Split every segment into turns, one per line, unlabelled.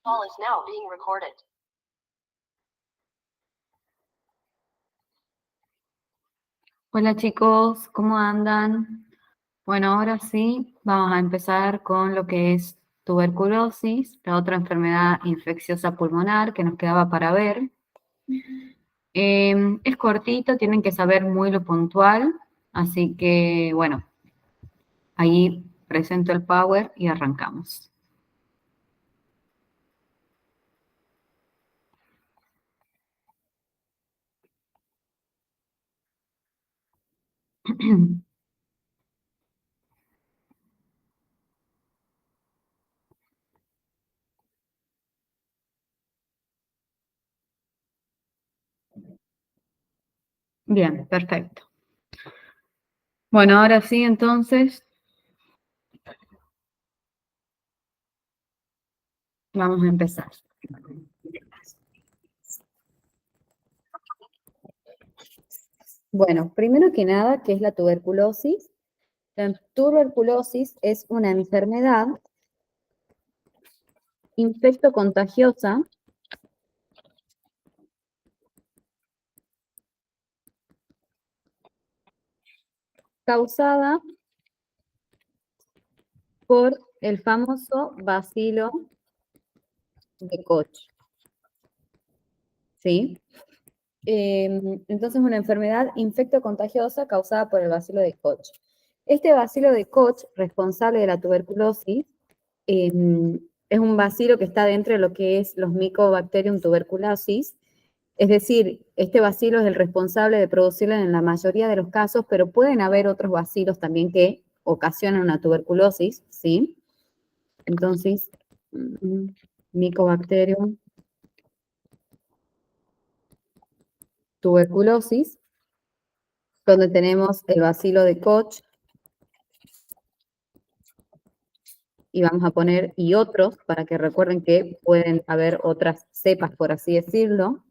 Call is now being recorded. Hola chicos, ¿cómo andan? Bueno, ahora sí, vamos a empezar con lo que es tuberculosis, la otra enfermedad infecciosa pulmonar que nos quedaba para ver. Es cortito, tienen que saber muy lo puntual, así que bueno, ahí presento el Power y arrancamos. Bien, perfecto. Bueno, ahora sí, entonces, vamos a empezar. Bueno, primero que nada, ¿qué es la tuberculosis? La tuberculosis es una enfermedad infectocontagiosa causada por el famoso bacilo de Koch, ¿sí? Entonces, una enfermedad infectocontagiosa causada por el bacilo de Koch. Este bacilo de Koch, responsable de la tuberculosis, es un bacilo que está dentro de lo que es los Mycobacterium tuberculosis. Es decir, este bacilo es el responsable de producirla en la mayoría de los casos, pero pueden haber otros bacilos también que ocasionan una tuberculosis, ¿sí? Entonces, Mycobacterium tuberculosis, donde tenemos el bacilo de Koch, y vamos a poner y otros, para que recuerden que pueden haber otras cepas, por así decirlo.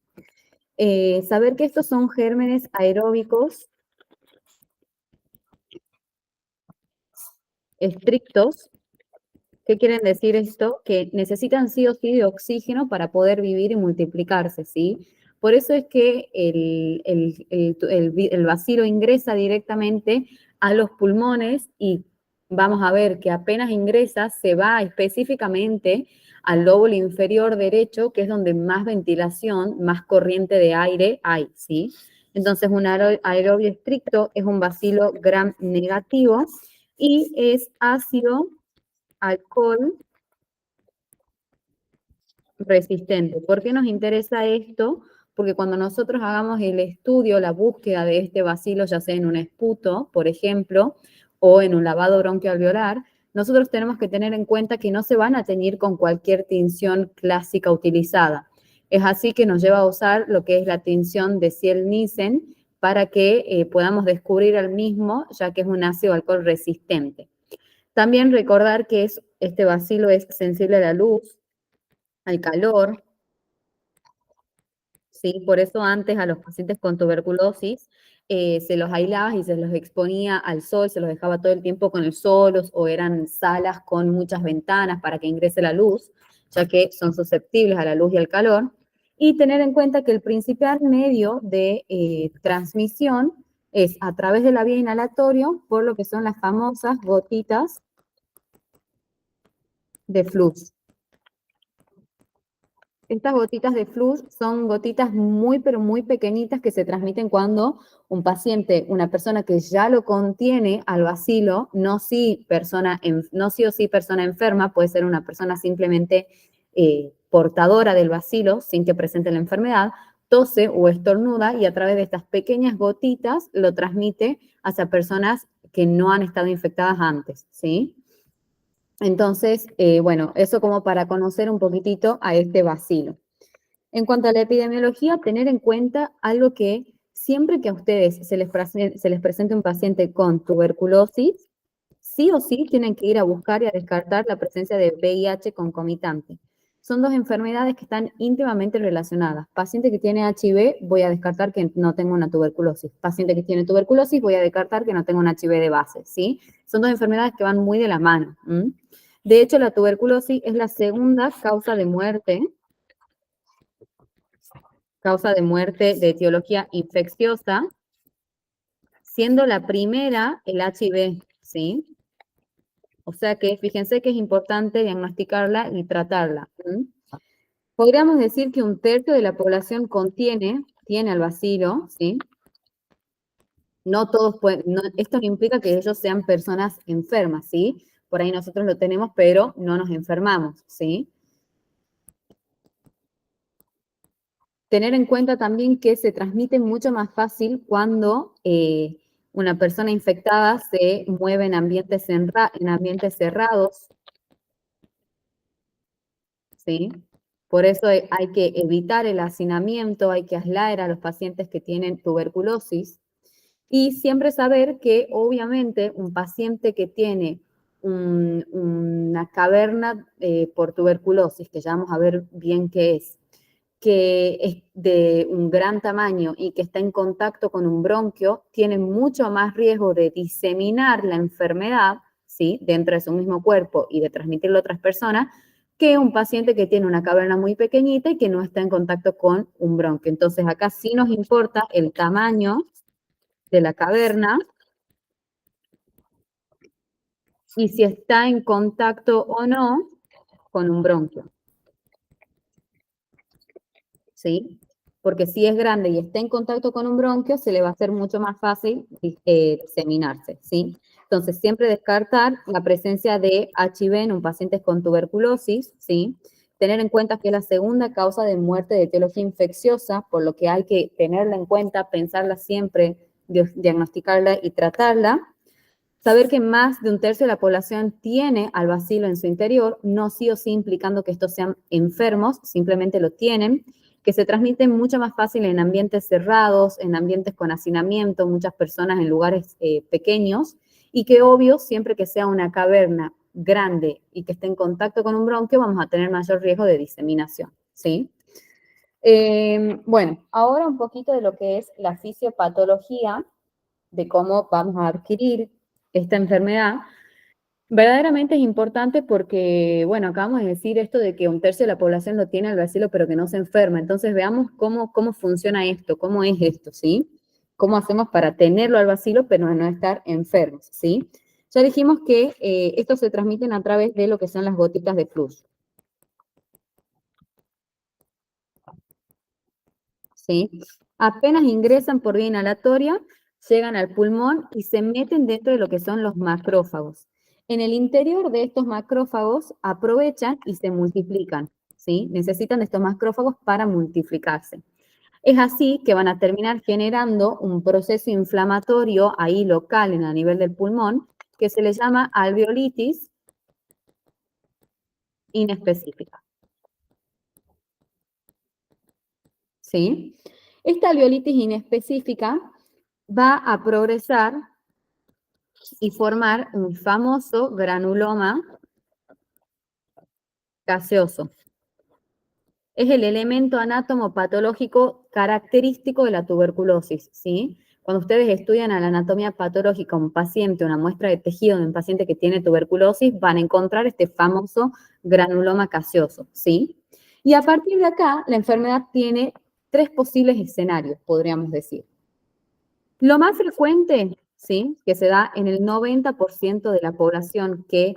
Saber que estos son gérmenes aeróbicos estrictos. ¿Qué quieren decir esto? Que necesitan sí o sí de oxígeno para poder vivir y multiplicarse, ¿sí? Por eso es que el bacilo ingresa directamente a los pulmones y vamos a ver que apenas ingresa se va específicamente al lóbulo inferior derecho, que es donde más ventilación, más corriente de aire hay, ¿sí? Entonces, un aerobio estricto es un bacilo gram negativo y es ácido alcohol resistente. ¿Por qué nos interesa esto? Porque cuando nosotros hagamos el estudio, la búsqueda de este bacilo, ya sea en un esputo, por ejemplo, o en un lavado bronquialveolar, nosotros tenemos que tener en cuenta que no se van a teñir con cualquier tinción clásica utilizada. Es así que nos lleva a usar lo que es la tinción de Ciel-Nielsen para que podamos descubrir el mismo, ya que es un ácido alcohol resistente. También recordar que este bacilo es sensible a la luz, al calor, ¿sí? Por eso antes a los pacientes con tuberculosis se los aislaba y se los exponía al sol, se los dejaba todo el tiempo con el sol o eran salas con muchas ventanas para que ingrese la luz, ya que son susceptibles a la luz y al calor. Y tener en cuenta que el principal medio de transmisión es a través de la vía inhalatoria, por lo que son las famosas gotitas de flux. Estas gotitas de flux son gotitas muy, pero muy pequeñitas que se transmiten cuando un paciente, una persona que ya lo contiene al bacilo, no sí o sí persona enferma, puede ser una persona simplemente portadora del bacilo sin que presente la enfermedad, tose o estornuda y a través de estas pequeñas gotitas lo transmite hacia personas que no han estado infectadas antes, ¿sí? Entonces, bueno, eso como para conocer un poquitito a este bacilo. En cuanto a la epidemiología, tener en cuenta algo que siempre que a ustedes se les presente un paciente con tuberculosis, sí o sí tienen que ir a buscar y a descartar la presencia de VIH concomitante. Son dos enfermedades que están íntimamente relacionadas. Paciente que tiene HIV, voy a descartar que no tenga una tuberculosis. Paciente que tiene tuberculosis, voy a descartar que no tenga un HIV de base, ¿sí? Son dos enfermedades que van muy de la mano. De hecho, la tuberculosis es la segunda causa de muerte de etiología infecciosa, siendo la primera el HIV, ¿sí? O sea que fíjense que es importante diagnosticarla y tratarla. Podríamos decir que un tercio de la población tiene al bacilo, ¿sí? No todos pueden, esto no implica que ellos sean personas enfermas, ¿sí? Por ahí nosotros lo tenemos, pero no nos enfermamos, ¿sí? Tener en cuenta también que se transmite mucho más fácil cuando una persona infectada se mueve en ambientes cerrados, ¿sí? Por eso hay que evitar el hacinamiento, hay que aislar a los pacientes que tienen tuberculosis y siempre saber que obviamente un paciente que tiene una caverna por tuberculosis, que ya vamos a ver bien qué es, que es de un gran tamaño y que está en contacto con un bronquio, tiene mucho más riesgo de diseminar la enfermedad, ¿sí? Dentro de su mismo cuerpo y de transmitirlo a otras personas, que un paciente que tiene una caverna muy pequeñita y que no está en contacto con un bronquio. Entonces, acá sí nos importa el tamaño de la caverna y si está en contacto o no con un bronquio, ¿sí? Porque si es grande y está en contacto con un bronquio, se le va a hacer mucho más fácil diseminarse, ¿sí? Entonces, siempre descartar la presencia de HIV en un paciente con tuberculosis, ¿sí? Tener en cuenta que es la segunda causa de muerte de etiología infecciosa, por lo que hay que tenerla en cuenta, pensarla siempre, diagnosticarla y tratarla. Saber que más de un tercio de la población tiene al bacilo en su interior, no sí o sí implicando que estos sean enfermos, simplemente lo tienen, que se transmiten mucho más fácil en ambientes cerrados, en ambientes con hacinamiento, muchas personas en lugares pequeños, y que obvio, siempre que sea una caverna grande y que esté en contacto con un bronquio, vamos a tener mayor riesgo de diseminación, ¿sí? Bueno, ahora un poquito de lo que es la fisiopatología, de cómo vamos a adquirir esta enfermedad, verdaderamente es importante porque, bueno, acabamos de decir esto de que un tercio de la población lo tiene al bacilo, pero que no se enferma. Entonces veamos cómo funciona esto, cómo es esto, ¿sí? ¿Cómo hacemos para tenerlo al bacilo, pero no estar enfermos, ¿sí? Ya dijimos que estos se transmiten a través de lo que son las gotitas de flujo, ¿sí? Apenas ingresan por vía inhalatoria, llegan al pulmón y se meten dentro de lo que son los macrófagos. En el interior de estos macrófagos aprovechan y se multiplican, ¿sí? Necesitan de estos macrófagos para multiplicarse. Es así que van a terminar generando un proceso inflamatorio ahí local a nivel del pulmón que se le llama alveolitis inespecífica, ¿sí? Esta alveolitis inespecífica va a progresar y formar un famoso granuloma gaseoso. Es el elemento anatomopatológico característico de la tuberculosis, ¿sí? Cuando ustedes estudian a la anatomía patológica un paciente, una muestra de tejido de un paciente que tiene tuberculosis, van a encontrar este famoso granuloma gaseoso, ¿sí? Y a partir de acá, la enfermedad tiene tres posibles escenarios, podríamos decir. Lo más frecuente, ¿sí? Que se da en el 90% de la población que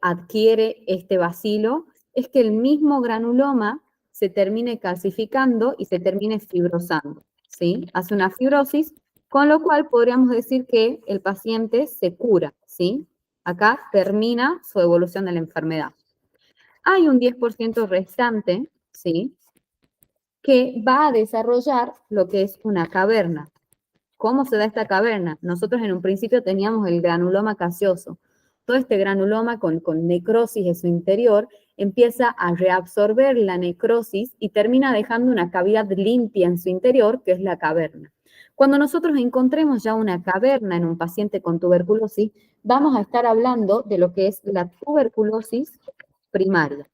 adquiere este bacilo, es que el mismo granuloma se termine calcificando y se termine fibrosando, ¿sí? Hace una fibrosis, con lo cual podríamos decir que el paciente se cura, ¿sí? Acá termina su evolución de la enfermedad. Hay un 10% restante, ¿sí? Que va a desarrollar lo que es una caverna. ¿Cómo se da esta caverna? Nosotros en un principio teníamos el granuloma gaseoso. Todo este granuloma con necrosis en su interior empieza a reabsorber la necrosis y termina dejando una cavidad limpia en su interior, que es la caverna. Cuando nosotros encontremos ya una caverna en un paciente con tuberculosis, vamos a estar hablando de lo que es la tuberculosis primaria,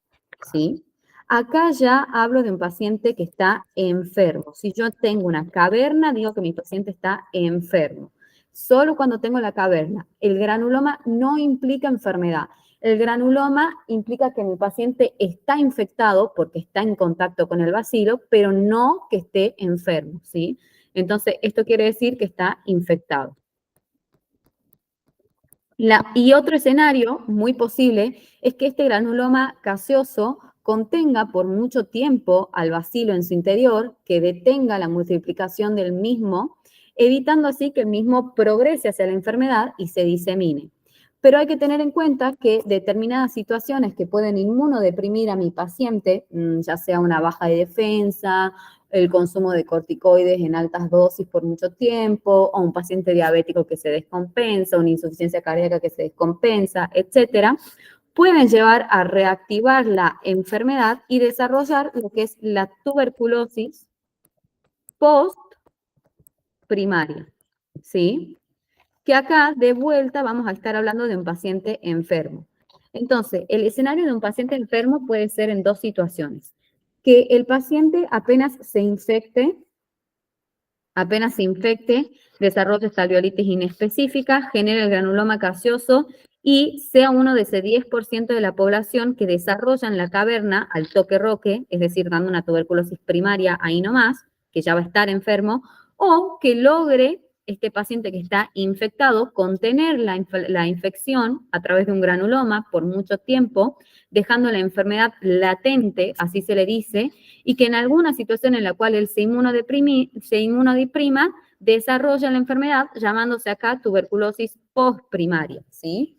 ¿sí? Acá ya hablo de un paciente que está enfermo. Si yo tengo una caverna, digo que mi paciente está enfermo. Solo cuando tengo la caverna. El granuloma no implica enfermedad. El granuloma implica que mi paciente está infectado porque está en contacto con el bacilo, pero no que esté enfermo, ¿sí? Entonces, esto quiere decir que está infectado. Y otro escenario muy posible es que este granuloma gaseoso contenga por mucho tiempo al bacilo en su interior, que detenga la multiplicación del mismo, evitando así que el mismo progrese hacia la enfermedad y se disemine. Pero hay que tener en cuenta que determinadas situaciones que pueden inmunodeprimir a mi paciente, ya sea una baja de defensa, el consumo de corticoides en altas dosis por mucho tiempo, o un paciente diabético que se descompensa, una insuficiencia cardíaca que se descompensa, etcétera, pueden llevar a reactivar la enfermedad y desarrollar lo que es la tuberculosis post-primaria, ¿sí? Que acá de vuelta vamos a estar hablando de un paciente enfermo. Entonces, el escenario de un paciente enfermo puede ser en dos situaciones. Que el paciente apenas se infecte, desarrolle estaliolitis inespecífica, genere el granuloma gaseoso y sea uno de ese 10% de la población que desarrolla en la caverna al toque roque, es decir, dando una tuberculosis primaria ahí nomás, que ya va a estar enfermo, o que logre este paciente que está infectado contener la infección a través de un granuloma por mucho tiempo, dejando la enfermedad latente, así se le dice, y que en alguna situación en la cual él se inmunodeprima, desarrolla la enfermedad, llamándose acá tuberculosis postprimaria, ¿sí?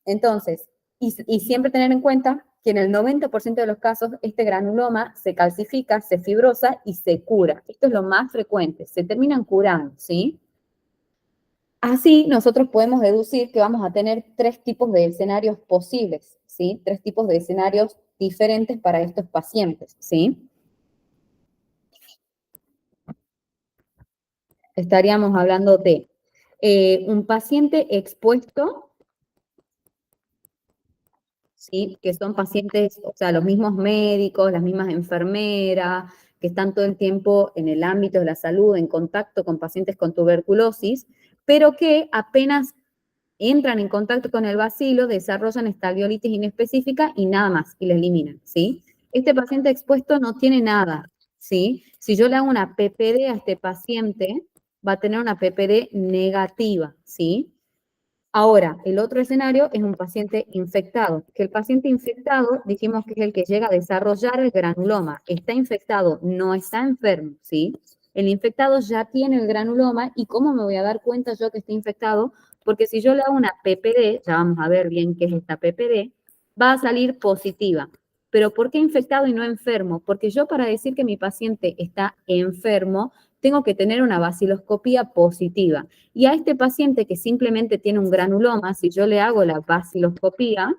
Entonces, y siempre tener en cuenta que en el 90% de los casos este granuloma se calcifica, se fibrosa y se cura. Esto es lo más frecuente, se terminan curando, ¿sí? Así, nosotros podemos deducir que vamos a tener tres tipos de escenarios posibles, ¿sí? Tres tipos de escenarios diferentes para estos pacientes, ¿sí? Estaríamos hablando de un paciente expuesto, ¿sí? Que son pacientes, o sea, los mismos médicos, las mismas enfermeras, que están todo el tiempo en el ámbito de la salud, en contacto con pacientes con tuberculosis, pero que apenas entran en contacto con el bacilo, desarrollan estaliolitis inespecífica y nada más, y la eliminan, ¿sí? Este paciente expuesto no tiene nada, ¿sí? Si yo le hago una PPD a este paciente, va a tener una PPD negativa, ¿sí? Ahora, el otro escenario es un paciente infectado, que el paciente infectado dijimos que es el que llega a desarrollar el granuloma. Está infectado, no está enfermo, ¿sí? El infectado ya tiene el granuloma y ¿cómo me voy a dar cuenta yo que está infectado? Porque si yo le hago una PPD, ya vamos a ver bien qué es esta PPD, va a salir positiva. ¿Pero por qué infectado y no enfermo? Porque yo para decir que mi paciente está enfermo, tengo que tener una baciloscopía positiva. Y a este paciente que simplemente tiene un granuloma, si yo le hago la baciloscopía,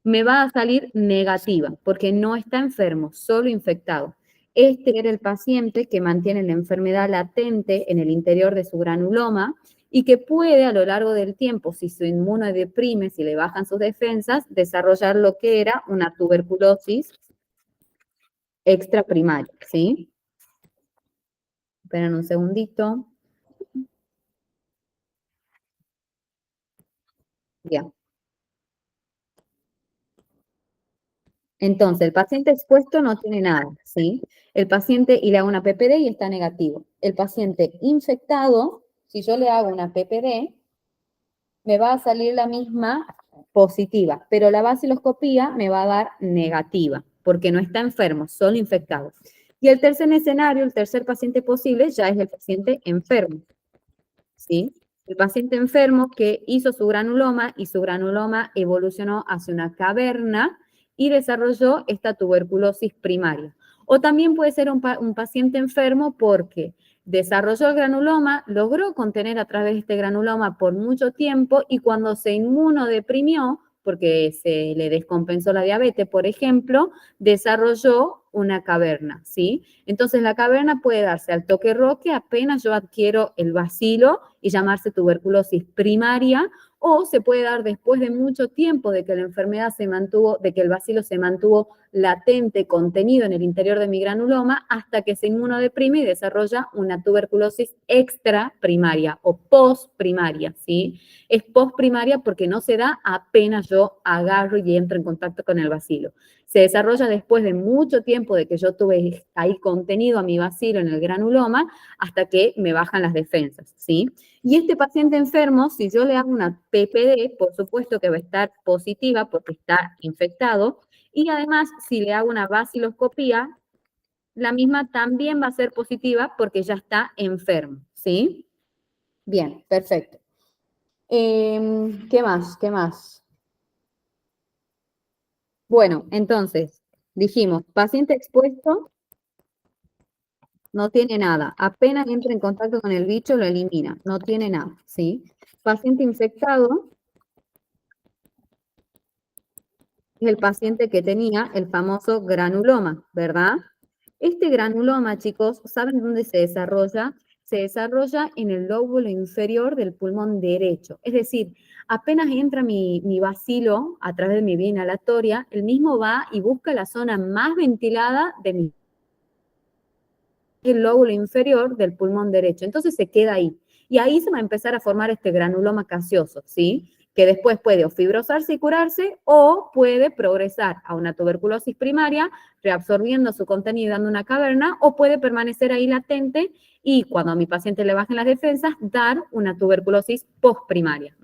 me va a salir negativa, porque no está enfermo, solo infectado. Este era el paciente que mantiene la enfermedad latente en el interior de su granuloma y que puede a lo largo del tiempo, si su inmunodeprime, si le bajan sus defensas, desarrollar lo que era una tuberculosis extraprimaria, ¿sí? Esperen un segundito. Ya. Entonces, el paciente expuesto no tiene nada, ¿sí? El paciente, y le hago una PPD y está negativo. El paciente infectado, si yo le hago una PPD, me va a salir la misma positiva, pero la baciloscopía me va a dar negativa, porque no está enfermo, solo infectado. Y el tercer escenario, el tercer paciente posible, ya es el paciente enfermo, ¿sí? El paciente enfermo que hizo su granuloma y su granuloma evolucionó hacia una caverna y desarrolló esta tuberculosis primaria. O también puede ser un paciente enfermo porque desarrolló el granuloma, logró contener a través de este granuloma por mucho tiempo y cuando se inmunodeprimió, porque se le descompensó la diabetes, por ejemplo, desarrolló una caverna, ¿sí? Entonces la caverna puede darse al toque roque apenas yo adquiero el bacilo y llamarse tuberculosis primaria o se puede dar después de mucho tiempo de que la enfermedad se mantuvo, de que el bacilo se mantuvo latente, contenido en el interior de mi granuloma, hasta que se inmunodeprime y desarrolla una tuberculosis extraprimaria o postprimaria, ¿sí? Es postprimaria porque no se da apenas yo agarro y entro en contacto con el bacilo. Se desarrolla después de mucho tiempo de que yo tuve ahí contenido a mi bacilo en el granuloma, hasta que me bajan las defensas, ¿sí? Y este paciente enfermo, si yo le hago una PPD, por supuesto que va a estar positiva porque está infectado, y además, si le hago una baciloscopía, la misma también va a ser positiva porque ya está enfermo, ¿sí? Bien, perfecto. ¿Qué más? ¿Qué más? Bueno, entonces, dijimos, paciente expuesto no tiene nada. Apenas entra en contacto con el bicho, lo elimina. No tiene nada, ¿sí? Paciente infectado es el paciente que tenía el famoso granuloma, ¿verdad? Este granuloma, chicos, ¿saben dónde se desarrolla? Se desarrolla en el lóbulo inferior del pulmón derecho. Es decir, apenas entra mi bacilo a través de mi vía inhalatoria, el mismo va y busca la zona más ventilada de mi el lóbulo inferior del pulmón derecho. Entonces se queda ahí. Y ahí se va a empezar a formar este granuloma gaseoso, ¿sí? Que después puede o fibrosarse y curarse o puede progresar a una tuberculosis primaria, reabsorbiendo su contenido y dando una caverna, o puede permanecer ahí latente y cuando a mi paciente le bajen las defensas, dar una tuberculosis postprimaria.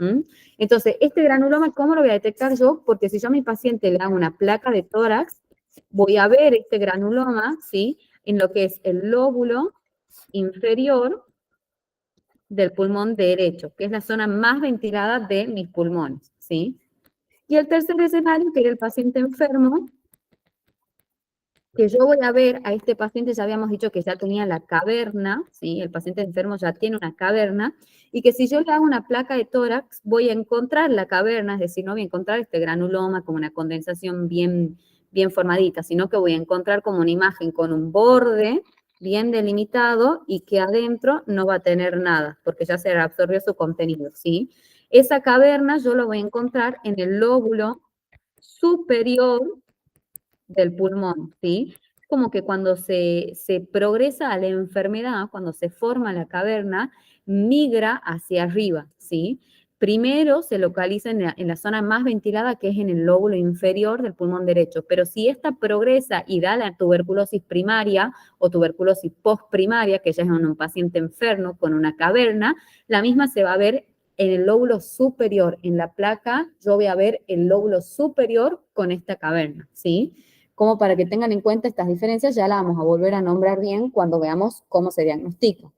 Entonces, este granuloma, ¿cómo lo voy a detectar yo? Porque si yo a mi paciente le hago una placa de tórax, voy a ver este granuloma, ¿sí? En lo que es el lóbulo inferior del pulmón derecho, que es la zona más ventilada de mis pulmones, ¿sí? Y el tercer escenario, que era el paciente enfermo, que yo voy a ver a este paciente, ya habíamos dicho que ya tenía la caverna, ¿sí? El paciente enfermo ya tiene una caverna, y que si yo le hago una placa de tórax, voy a encontrar la caverna, es decir, no voy a encontrar este granuloma como una condensación bien formadita, sino que voy a encontrar como una imagen con un borde bien delimitado y que adentro no va a tener nada, porque ya se absorbió su contenido, ¿sí? Esa caverna yo lo voy a encontrar en el lóbulo superior del pulmón, ¿sí? Como que cuando se progresa a la enfermedad, cuando se forma la caverna, migra hacia arriba, ¿sí? Primero se localiza en la zona más ventilada, que es en el lóbulo inferior del pulmón derecho, pero si esta progresa y da la tuberculosis primaria o tuberculosis postprimaria, que ya es en un paciente enfermo con una caverna, la misma se va a ver en el lóbulo superior. En la placa yo voy a ver el lóbulo superior con esta caverna, ¿sí? Como para que tengan en cuenta estas diferencias, ya la vamos a volver a nombrar bien cuando veamos cómo se diagnostica.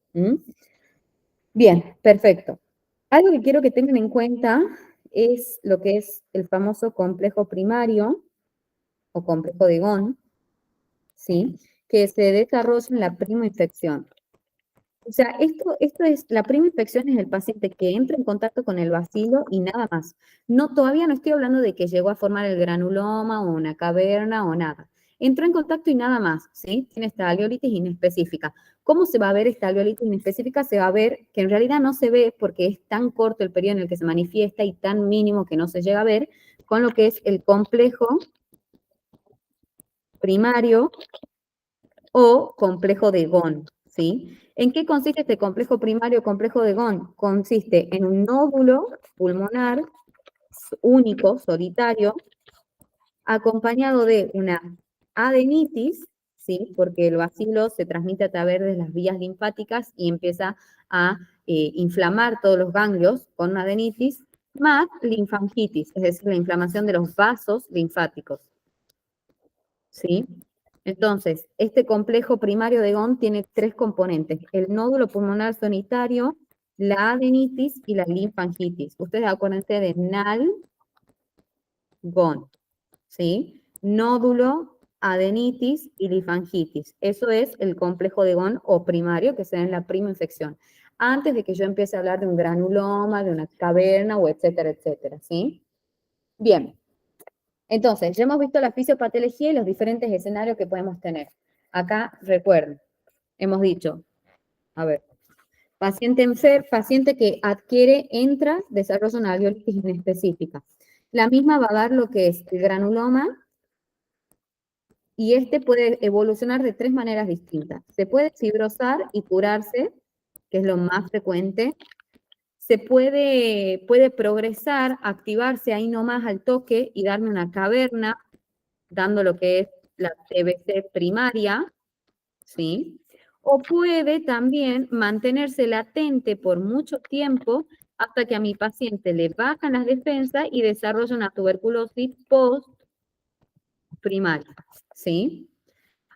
Bien, perfecto. Algo que quiero que tengan en cuenta es lo que es el famoso complejo primario o complejo de Ghon, ¿sí? Que se desarrolla en la primoinfección. O sea, esto es, la prima infección es el paciente que entra en contacto con el bacilo y nada más. No, todavía no estoy hablando de que llegó a formar el granuloma o una caverna o nada. Entró en contacto y nada más, ¿sí? Tiene esta alveolitis inespecífica. ¿Cómo se va a ver esta alveolitis inespecífica? Se va a ver que en realidad no se ve porque es tan corto el periodo en el que se manifiesta y tan mínimo que no se llega a ver, con lo que es el complejo primario o complejo de Ghon, ¿sí? ¿En qué consiste este complejo primario o complejo de Ghon? Consiste en un nódulo pulmonar único, solitario, acompañado de una adenitis, ¿sí? Porque el bacilo se transmite a través de las vías linfáticas y empieza a inflamar todos los ganglios con una adenitis, más linfangitis, es decir, la inflamación de los vasos linfáticos, ¿sí? Entonces, este complejo primario de Ghon tiene tres componentes: el nódulo pulmonar solitario, la adenitis y la linfangitis. Ustedes acuérdense de NAL, Ghon, ¿sí? Nódulo, adenitis y linfangitis. Eso es el complejo de Ghon o primario que se da en la prima infección. Antes de que yo empiece a hablar de un granuloma, de una caverna o etcétera, etcétera, ¿sí? Bien. Entonces, ya hemos visto la fisiopatología y los diferentes escenarios que podemos tener. Acá, recuerden, hemos dicho, a ver, Paciente que adquiere, entra, desarrolla una alveolitis inespecífica. La misma va a dar lo que es el granuloma, y este puede evolucionar de 3 maneras distintas. Se puede fibrosar y curarse, que es lo más frecuente. Se puede progresar, activarse ahí nomás al toque y darme una caverna, dando lo que es la TBC primaria, ¿sí? O puede también mantenerse latente por mucho tiempo hasta que a mi paciente le bajan las defensas y desarrolla una tuberculosis post primaria, ¿sí?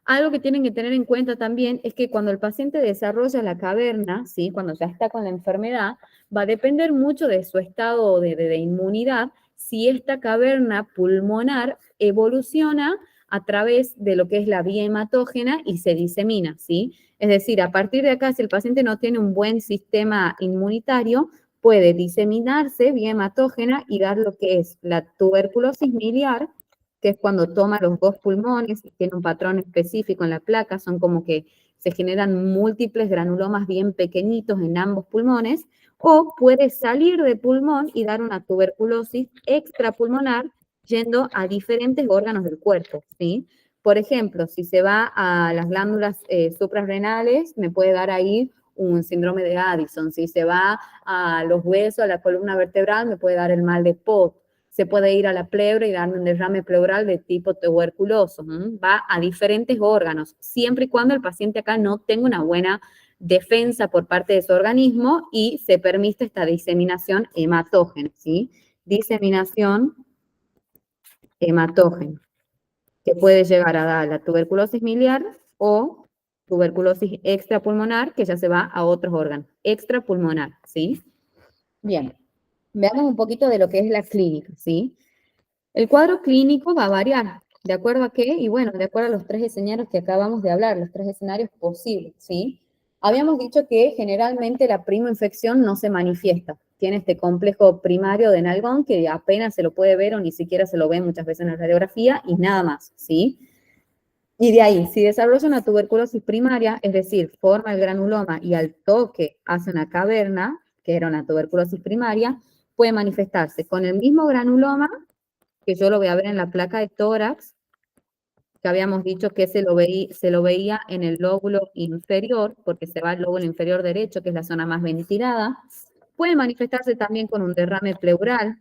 Algo que tienen que tener en cuenta también es que cuando el paciente desarrolla la caverna, ¿sí? Cuando ya está con la enfermedad, va a depender mucho de su estado de inmunidad si esta caverna pulmonar evoluciona a través de lo que es la vía hematógena y se disemina, ¿sí? Es decir, a partir de acá, si el paciente no tiene un buen sistema inmunitario, puede diseminarse vía hematógena y dar lo que es la tuberculosis miliar, que es cuando toma los 2 pulmones y tiene un patrón específico en la placa, son como que se generan múltiples granulomas bien pequeñitos en ambos pulmones, o puede salir de pulmón y dar una tuberculosis extrapulmonar yendo a diferentes órganos del cuerpo, ¿sí? Por ejemplo, si se va a las glándulas suprarrenales, me puede dar ahí un síndrome de Addison. Si se va a los huesos, a la columna vertebral, me puede dar el mal de Poth. Se puede ir a la pleura y darme un derrame pleural de tipo tuberculoso. Va a diferentes órganos, siempre y cuando el paciente acá no tenga una buena defensa por parte de su organismo y se permite esta diseminación hematógena, ¿sí? Diseminación hematógena, que puede llegar a dar la tuberculosis miliar o tuberculosis extrapulmonar, que ya se va a otros órganos. Extrapulmonar, ¿sí? Bien, veamos un poquito de lo que es la clínica, ¿sí? El cuadro clínico va a variar, ¿de acuerdo a qué? Y bueno, de acuerdo a los 3 escenarios que acabamos de hablar, los 3 escenarios posibles, ¿sí? Habíamos dicho que generalmente la primoinfección no se manifiesta. Tiene este complejo primario de Nalgón que apenas se lo puede ver o ni siquiera se lo ve muchas veces en la radiografía y nada más, ¿sí? Y de ahí, si desarrolla una tuberculosis primaria, es decir, forma el granuloma y al toque hace una caverna, que era una tuberculosis primaria, puede manifestarse con el mismo granuloma, que yo lo voy a ver en la placa de tórax, que habíamos dicho que se lo veía en el lóbulo inferior, porque se va al lóbulo inferior derecho, que es la zona más ventilada. Puede manifestarse también con un derrame pleural,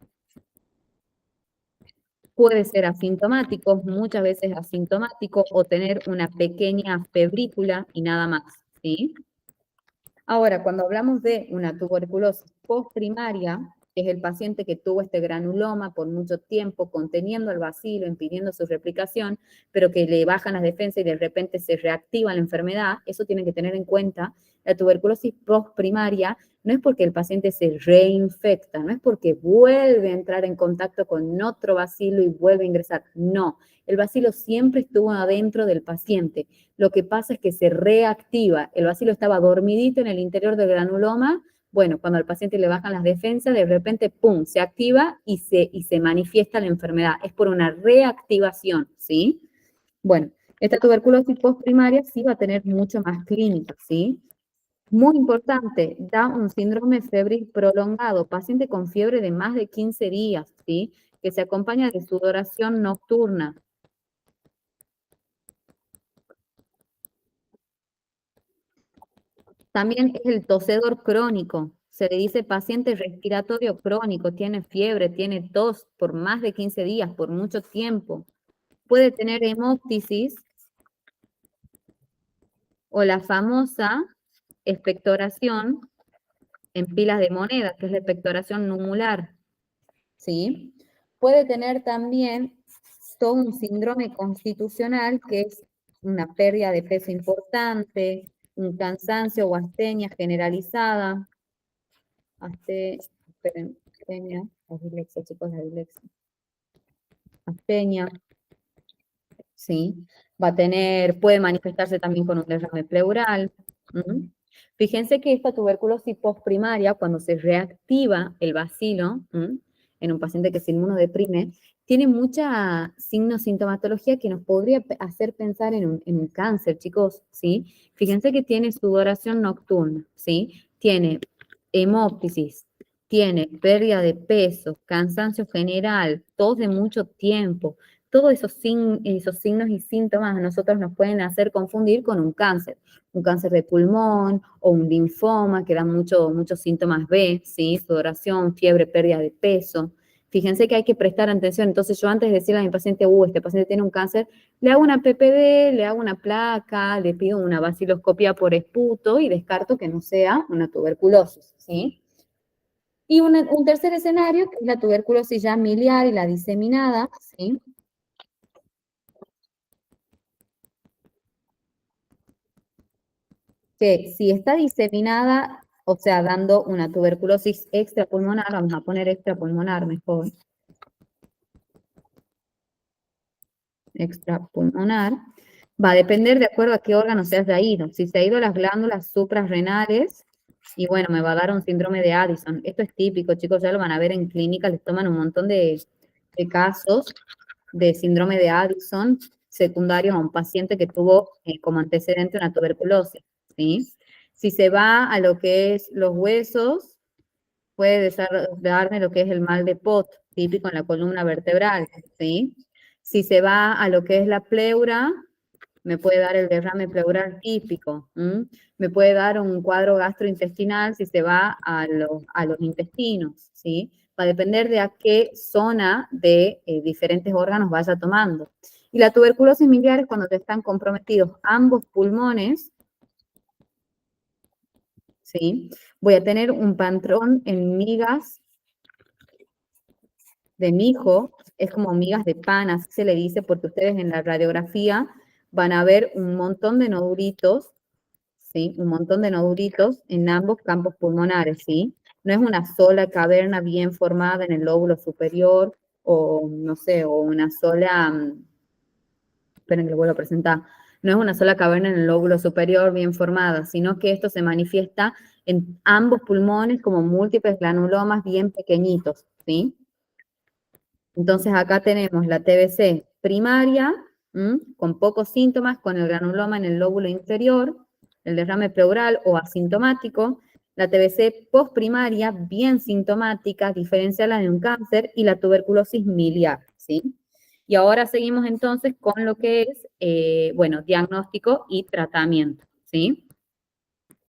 puede ser asintomático, muchas veces asintomático, o tener una pequeña febrícula y nada más, ¿sí? Ahora, cuando hablamos de una tuberculosis postprimaria, que es el paciente que tuvo este granuloma por mucho tiempo, conteniendo el bacilo, impidiendo su replicación, pero que le bajan las defensas y de repente se reactiva la enfermedad, eso tienen que tener en cuenta. La tuberculosis postprimaria no es porque el paciente se reinfecta, no es porque vuelve a entrar en contacto con otro bacilo y vuelve a ingresar, no. El bacilo siempre estuvo adentro del paciente. Lo que pasa es que se reactiva. El bacilo estaba dormidito en el interior del granuloma. Bueno, cuando al paciente le bajan las defensas, de repente, ¡pum!, se activa y se manifiesta la enfermedad. Es por una reactivación, ¿sí? Bueno, esta tuberculosis postprimaria sí va a tener mucho más clínica, ¿sí? Muy importante, da un síndrome febril prolongado, paciente con fiebre de más de 15 días, ¿sí? Que se acompaña de sudoración nocturna. También es el tosedor crónico. Se le dice paciente respiratorio crónico, tiene fiebre, tiene tos por más de 15 días, por mucho tiempo. Puede tener hemóptisis o la famosa expectoración en pilas de moneda, que es la expectoración numular, ¿sí? Puede tener también todo un síndrome constitucional, que es una pérdida de peso importante, un cansancio o astenia generalizada, astenia, la dislexia, chicos, la dislexia. Astenia, ¿sí? Puede manifestarse también con un derrame pleural. Fíjense que esta tuberculosis postprimaria, cuando se reactiva el bacilo, en un paciente que se inmunodeprime, tiene mucha sintomatología que nos podría hacer pensar en un cáncer, chicos, ¿sí? Fíjense que tiene sudoración nocturna, ¿sí? tiene hemóptisis, tiene pérdida de peso, cansancio general, tos de mucho tiempo, todos esos signos y síntomas a nosotros nos pueden hacer confundir con un cáncer de pulmón o un linfoma que dan muchos síntomas B, ¿sí? Sudoración, fiebre, pérdida de peso. Fíjense que hay que prestar atención. Entonces yo antes de decirle a mi paciente, este paciente tiene un cáncer, le hago una PPD, le hago una placa, le pido una vaciloscopia por esputo y descarto que no sea una tuberculosis, ¿sí? Y un tercer escenario, que es la tuberculosis ya miliar y la diseminada, ¿sí? Que si está diseminada, o sea, dando una tuberculosis extrapulmonar, vamos a poner extrapulmonar mejor, extrapulmonar, va a depender de acuerdo a qué órgano se haya ido. Si se ha ido a las glándulas suprarrenales, y bueno, me va a dar un síndrome de Addison. Esto es típico, chicos, ya lo van a ver en clínica, les toman un montón de casos de síndrome de Addison secundario a un paciente que tuvo como antecedente una tuberculosis, ¿sí? Si se va a lo que es los huesos, puede desarrollarme lo que es el mal de Pott, típico en la columna vertebral, ¿sí? Si se va a lo que es la pleura, me puede dar el derrame pleural típico, me puede dar un cuadro gastrointestinal si se va a los intestinos, ¿sí? Va a depender de a qué zona de diferentes órganos vaya tomando. Y la tuberculosis miliar es cuando te están comprometidos ambos pulmones, ¿sí? Voy a tener un patrón en migas de mijo, es como migas de pan, así se le dice, porque ustedes en la radiografía van a ver un montón de nodulitos, ¿sí? Un montón de nodulitos en ambos campos pulmonares, ¿sí? No es una sola caverna bien formada en el lóbulo superior o, no sé, o una sola, esperen que lo vuelvo a presentar, no es una sola caverna en el lóbulo superior bien formada, sino que esto se manifiesta en ambos pulmones como múltiples granulomas bien pequeñitos, ¿sí? Entonces acá tenemos la TBC primaria, con pocos síntomas, con el granuloma en el lóbulo inferior, el derrame pleural o asintomático, la TBC postprimaria, bien sintomática, diferenciada de un cáncer, y la tuberculosis miliar, ¿sí? Y ahora seguimos entonces con lo que es, bueno, diagnóstico y tratamiento, ¿sí?